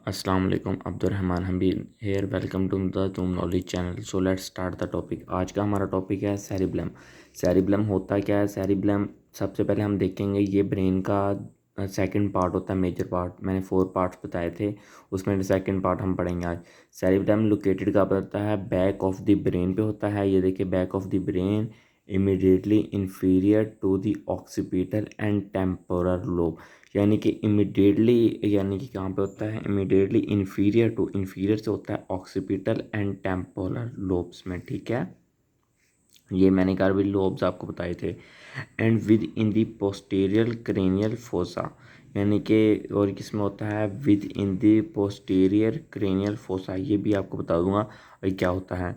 अस्सलाम वालेकुम। Abdurrahman Habib here. Welcome to the Zoom knowledge channel. So let's start the topic. आज का हमारा टॉपिक है सेरिब्लम। सेरिब्लम होता क्या है? सेरिब्लम सबसे पहले हम देखेंगे, ये ब्रेन का सेकंड पार्ट होता है, मेजर पार्ट। मैंने 4 पार्ट्स बताए थे, उसमें सेकंड पार्ट हम पढ़ेंगे आज। सेरिब्लम लोकेटेड कहाँ पर होता है? बैक ऑफ द ब्रेन पे होता है। ये देखिए, back of the brain, immediately inferior to the occipital and temporal lobe. यानी कि इमिडिएटली, यानी कि कहाँ पे होता है? इमिडिएटली इन्फीरियर टू, इन्फीरियर से होता है ऑक्सीपिटल एंड टेम्पोरल लोब्स में। ठीक है, ये मैंने कहा भी लोब्स आपको बताए थे। And with in the posterior cranial fossa, यानी कि और किस में होता है? With in the posterior cranial fossa, ये भी आपको बता दूंगा भाई क्या होता है।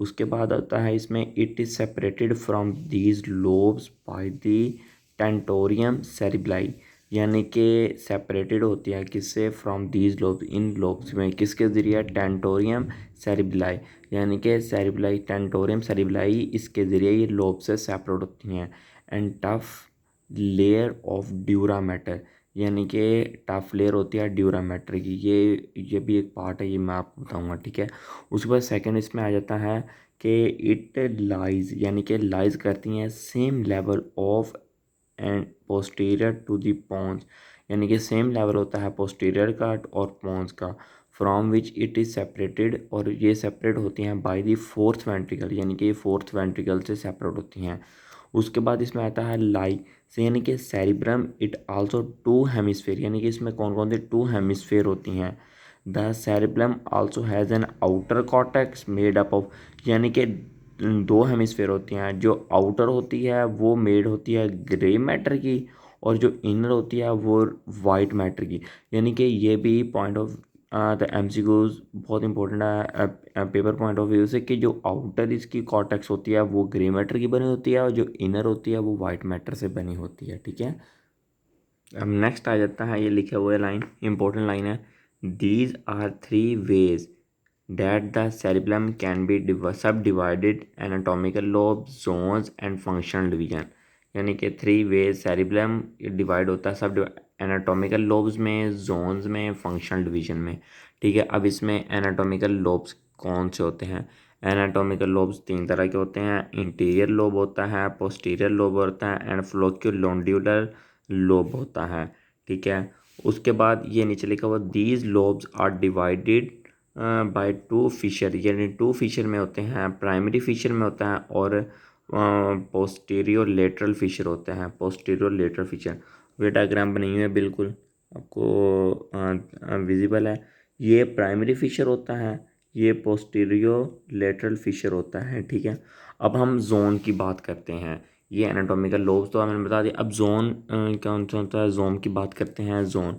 उसके बाद आता है इसमें, it is separated from these lobes by the tentorium cerebelli, यानी कि सेपरेटेड होती है किससे? फ्रॉम दीज लोब्स, इन लोब्स में। किसके ज़रिए? टेंटोरियम सेरिब्लाई, यानी कि सेरिब्लाई, टेंटोरियम सेरिब्लाई, इसके ज़रिए ये लोब से सेपरेट होती हैं। And tough layer of dura mater, यानी कि टफ लेयर होती है ड्यूरा मैटर की। ये भी एक पार्ट है, ये मैं आपको बताऊंगा। ठीक है, उसके बाद सेकंड इसमें आ जाता है कि इट लाइज, यानी कि लाइज करती हैं same level of and posterior to the pons, यानी कि सेम लेवल होता है पोस्टीरियर का और पोन्स का। From which it is separated, और ये सेपरेट होती हैं बाय दी फोर्थ वेंट्रिकल, यानी कि ये फोर्थ वेंट्रिकल से सेपरेट होती हैं। उसके बाद इसमें आता है लाई से, यानी कि cerebrum it also two hemisphere, यानी कि इसमें कौन कौन से 2 हेमिस्फेयर होती हैं। The cerebrum also has an outer cortex made up of, यानी कि 2 हेमिस्फेयर होती हैं। जो आउटर होती है वो मेड होती है ग्रे मैटर की, और जो इनर होती है वो वाइट मैटर की। यानी कि ये भी पॉइंट ऑफ द एमसीक्यूज बहुत इंपॉर्टेंट है पेपर पॉइंट ऑफ व्यू से, कि जो आउटर इसकी कॉर्टेक्स होती है वो ग्रे मैटर की बनी होती है, और जो इनर होती है वो वाइट मैटर से बनी होती है। ठीक है, अब नेक्स्ट आ जाता है, ये लिखे हुए लाइन, इंपॉर्टेंट लाइन है। These are 3 ways that the cerebellum can be subdivided anatomical lobes, zones and functional division, यानी कि 3 ways cerebellum डिवाइड होता है सब एनाटोमिकल लोब्स में, जोन्स में, फंक्शनल डिवीजन में। ठीक है, अब इसमें एनाटोमिकल लोब्स कौन से होते हैं? एनाटोमिकल लोब्स 3 तरह के होते हैं। इंटीरियर लोब होता है, पोस्टीरियर लोब होता है, एंड फ्लोक्यूलोंड्यूलर लोब होता है। ठीक है, उसके बाद ये नीचे लिखा हुआ, these lobes are divided by 2 fissure, यानी 2 फिशर में होते हैं। प्राइमरी फिशर में होता है और पोस्टीरियर लेटरल फिशर होते हैं। पोस्टीरियर लेटरल फिशर, वे डायग्राम बनी हुई है, बिल्कुल आपको विजिबल है। ये प्राइमरी फिशर होता है, ये पोस्टीरियर लेटरल फिशर होता है। ठीक है, अब हम जोन की बात करते हैं। ये एनाटॉमिकल लोब्स तो मैंने बता दिया। अब जोन कौन सा होता है? जोन की बात करते हैं। जोन,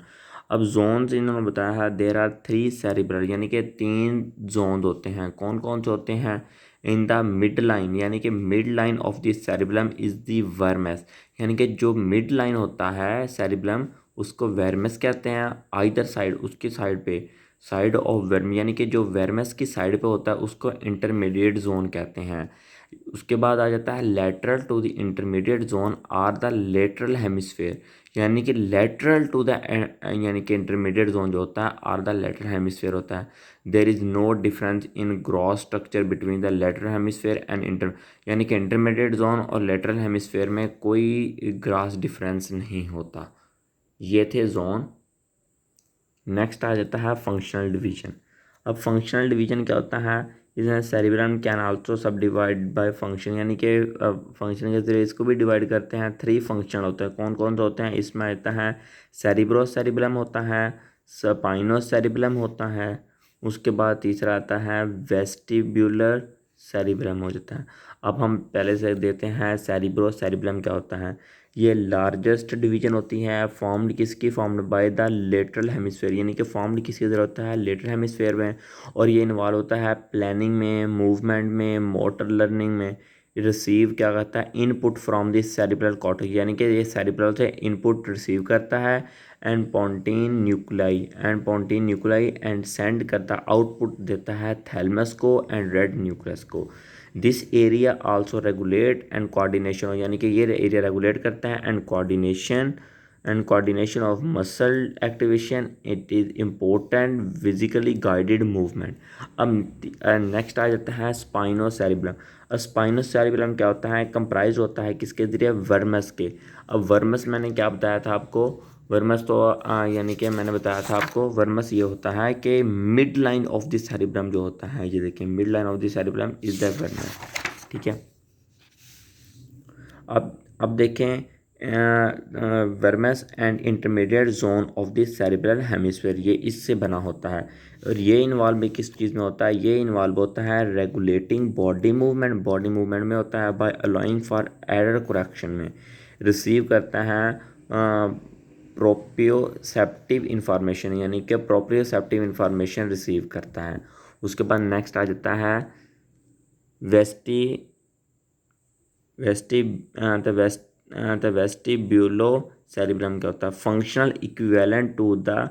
अब जोन्स इन्होंने बताया है, देर आर 3 सेरिब्रल, यानी कि 3 जोन होते हैं। कौन कौन से होते हैं? इन द मिड लाइन, यानी कि mid line of the cerebellum is the vermis, यानी कि जो मिड लाइन होता है सेरिब्लम, उसको वर्मस कहते हैं। आइदर साइड, उसकी साइड पे, साइड ऑफ वर्म, यानी कि जो वर्मस की साइड पे होता है उसको इंटरमीडिएट जोन कहते हैं। उसके बाद आ जाता है lateral to the intermediate zone are the lateral hemisphere, यानी कि लेटरल टू द, यानी कि इंटरमीडिएट जोन जो होता है आर द लेटरल हेमिस्फेयर होता है। There is no difference in gross structure between the lateral hemisphere and inter, यानी कि इंटरमीडिएट जोन और लेटरल हेमिस्फेयर में कोई ग्रास डिफरेंस नहीं होता। ये थे जोन। नेक्स्ट आ जाता है फंक्शनल डिवीजन। अब फंक्शनल डिवीजन क्या होता है? इसमें सेरिब्रम कैन आल्सो सब डिवाइड बाय फंक्शन, यानी कि फंक्शन के जरिए इसको भी डिवाइड करते हैं। 3 फंक्शन होते हैं। कौन कौन से होते हैं? इसमें आता है सेरिब्रो सेरिब्रम होता है, स्पाइनो सेरिब्रम होता है, उसके बाद तीसरा आता है वेस्टिब्यूलर सेरिब्रम हो जाता है। अब हम पहले से देते हैं सेरिब्रो सेरिब्रम क्या होता है। ये लार्जेस्ट डिवीजन होती है, फॉर्म्ड किसकी? Formed by the lateral hemisphere, यानी कि फॉर्म्ड किसकी ज़रूरत होता है? लेटरल हेमिस्फेयर में। और ये इन्वॉल्व होता है प्लानिंग में, मूवमेंट में, मोटर लर्निंग में। रिसीव क्या करता है? Input from this cerebral cortex, यानी कि ये सेरिब्रल से इनपुट रिसीव करता है। And pontine nuclei and send करता, आउटपुट देता है थैलमस को एंड रेड न्यूक्लियस को। This area also regulate and coordination, यानी कि ये एरिया रेगुलेट करता है and coordination and coordination of muscle activation. It is important physically guided movement. अब नेक्स्ट आ जाता है स्पाइनोसेरिब्रम। स्पाइनोसेरिब्रम क्या होता है, कंप्राइज होता है किसके जरिए, वर्मस के। अब वर्मस मैंने क्या बताया था आपको, वर्मस तो यानी कि मैंने बताया था आपको वर्मस ये होता है कि mid line of the cerebrum जो होता है, ये देखिए mid line of the cerebrum is the vermis, ठीक है। अब देखें vermis and intermediate zone of the cerebral hemisphere, ये इससे बना होता है। और ये इन्वॉल्व भी किस चीज़ में होता है, ये इन्वॉल्व होता है regulating body movement, body movement में होता है by allowing for error correction में, रिसीव करता है प्रोप्रियोसेप्टिव इंफॉर्मेशन, यानी कि प्रोप्रियोसेप्टिव इंफॉर्मेशन रिसीव करता है। उसके बाद नेक्स्ट आ जाता है वेस्टिब्यूलो सेरिब्रम क्या होता है, functional equivalent to the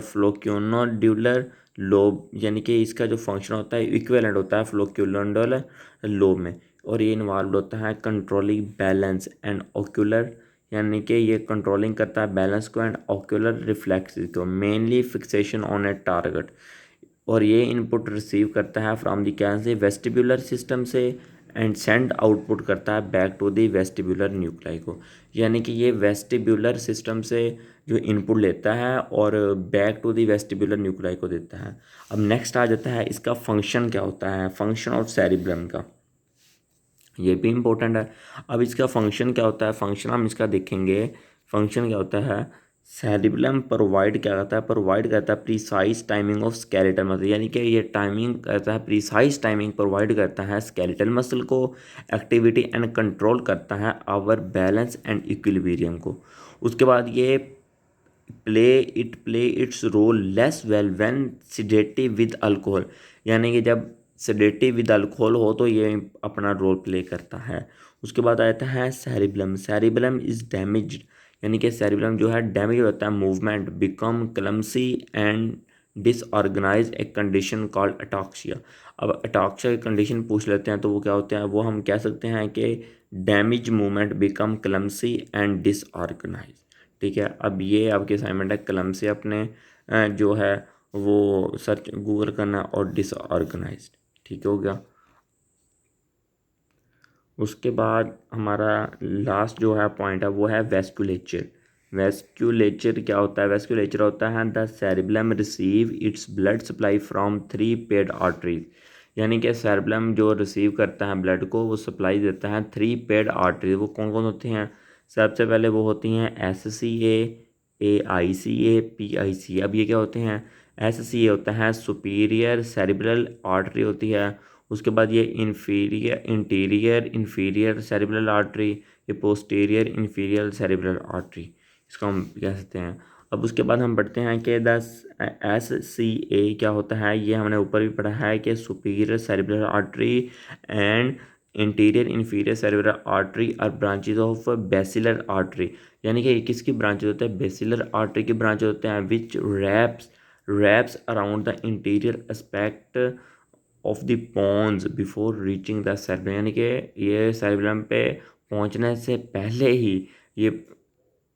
flocculonodular lobe, यानी कि इसका जो फंक्शन होता है इक्विवेलेंट होता है फ्लोक्यूनोडुलर लोब में। और ये इन्वॉल्व होता है कंट्रोलिंग बैलेंस एंड ऑक्यूलर, यानी कि ये कंट्रोलिंग करता है बैलेंस को एंड ऑक्यूलर रिफ्लेक्सेस को, mainly fixation on A target. और ये इनपुट रिसीव करता है फ्रॉम दी क्या से, वेस्टिब्यूलर सिस्टम से, एंड सेंड आउटपुट करता है back to the vestibular nuclei को, यानी कि ये वेस्टिब्यूलर सिस्टम से जो इनपुट लेता है और back to the vestibular nuclei को देता है। अब नेक्स्ट आ जाता है इसका फंक्शन क्या होता है, फंक्शन ऑफ सेरिब्रम का, ये भी इम्पोर्टेंट है। अब इसका फंक्शन क्या होता है, फंक्शन हम इसका देखेंगे। फंक्शन क्या होता है, सेरिब्रम प्रोवाइड क्या करता है, प्रोवाइड करता है precise timing of skeletal muscle, यानी कि ये टाइमिंग करता है, प्रीसाइज टाइमिंग प्रोवाइड करता है स्केलेटल मसल को, एक्टिविटी एंड कंट्रोल करता है आवर बैलेंस एंड इक्विलिब्रियम को। उसके बाद ये play its role less well when sedative with alcohol, यानी कि जब सेडेटिव विद अल्कोहल हो तो ये अपना रोल प्ले करता है। उसके बाद आता है सेरिब्रम, सेरिब्रम इज डैमेज्ड, यानी कि सेरिब्रम जो है डैमेज होता है, movement become clumsy and disorganise, a condition called अटॉक्सिया। अब अटॉक्सिया की कंडीशन पूछ लेते हैं तो वो क्या होते हैं, वो हम कह सकते हैं कि damage movement become clumsy and disorganise, ठीक है। अब ये आपकी असाइनमेंट है, कलम से अपने जो है वो सर्च गूगल करना और डिसऑर्गेनाइज्ड, ठीक हो गया। उसके बाद हमारा लास्ट जो है पॉइंट है वो है वेस्कुलेचर। वेस्कुलेचर क्या होता है, वेस्कुलेचर होता है the cerebrum receive its blood supply from 3 paid arteries, यानी कि सेरिब्रम जो रिसीव करता है ब्लड को वो सप्लाई देता है 3 पेड आर्टरीज। वो कौन कौन होती हैं, सबसे पहले वो होती हैं SCA, AICA, PICA। अब ये क्या होते हैं, SCA होता है सुपीरियर सेरिब्रल आर्टरी होती है। उसके बाद ये इंटीरियर इन्फीरियर सेरिब्रल आर्टरी, ये पोस्टीरियर इन्फीरियर सेरिब्रल आर्टरी, इसको हम कह सकते हैं। अब उसके बाद हम पढ़ते हैं कि SCA क्या होता है, ये हमने ऊपर भी पढ़ा है कि superior cerebral artery and interior inferior cerebral artery are branches of basilar artery, यानी कि किसकी ब्रांचेज होते हैं, बेसिलर आर्टरी की ब्रांचेज होते हैं, which wraps around the interior aspect of the pons before reaching the cerebrum, यानी कि ये सेरिब्रम पे पहुंचने से पहले ही ये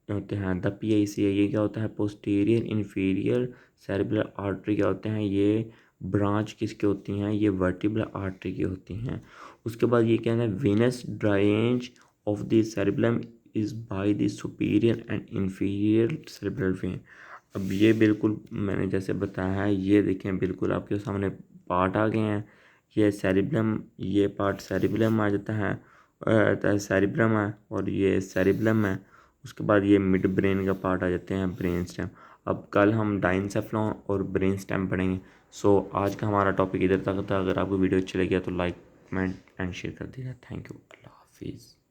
होते हैं। द PICA ये क्या होता है, पोस्टीरियर इन्फीरियर सेरिब्रल आर्टरी क्या होते हैं, ये ब्रांच किसकी होती हैं, ये वर्टिब्रल आर्टरी की होती हैं। उसके बाद ये क्या है, venous drainage of the cerebrum is by the superior and inferior cerebral when. अब ये बिल्कुल मैंने जैसे बताया है, ये देखें बिल्कुल आपके सामने पार्ट आ गए हैं। ये सेरिब्रम, ये पार्ट सेरिब्रम आ जाता है, सेरिब्रम है और ये सेरिब्रम है। उसके बाद ये मिड ब्रेन का पार्ट आ जाते हैं, ब्रेन स्टेम। अब कल हम डाइनसेफ्लॉन और ब्रेन स्टेम पढ़ेंगे। सो आज का हमारा टॉपिक इधर तक था। अगर आपको वीडियो अच्छी लगी है तो लाइक कमेंट एंड शेयर कर दीजिए। थैंक यू, अल्लाह हाफिज़।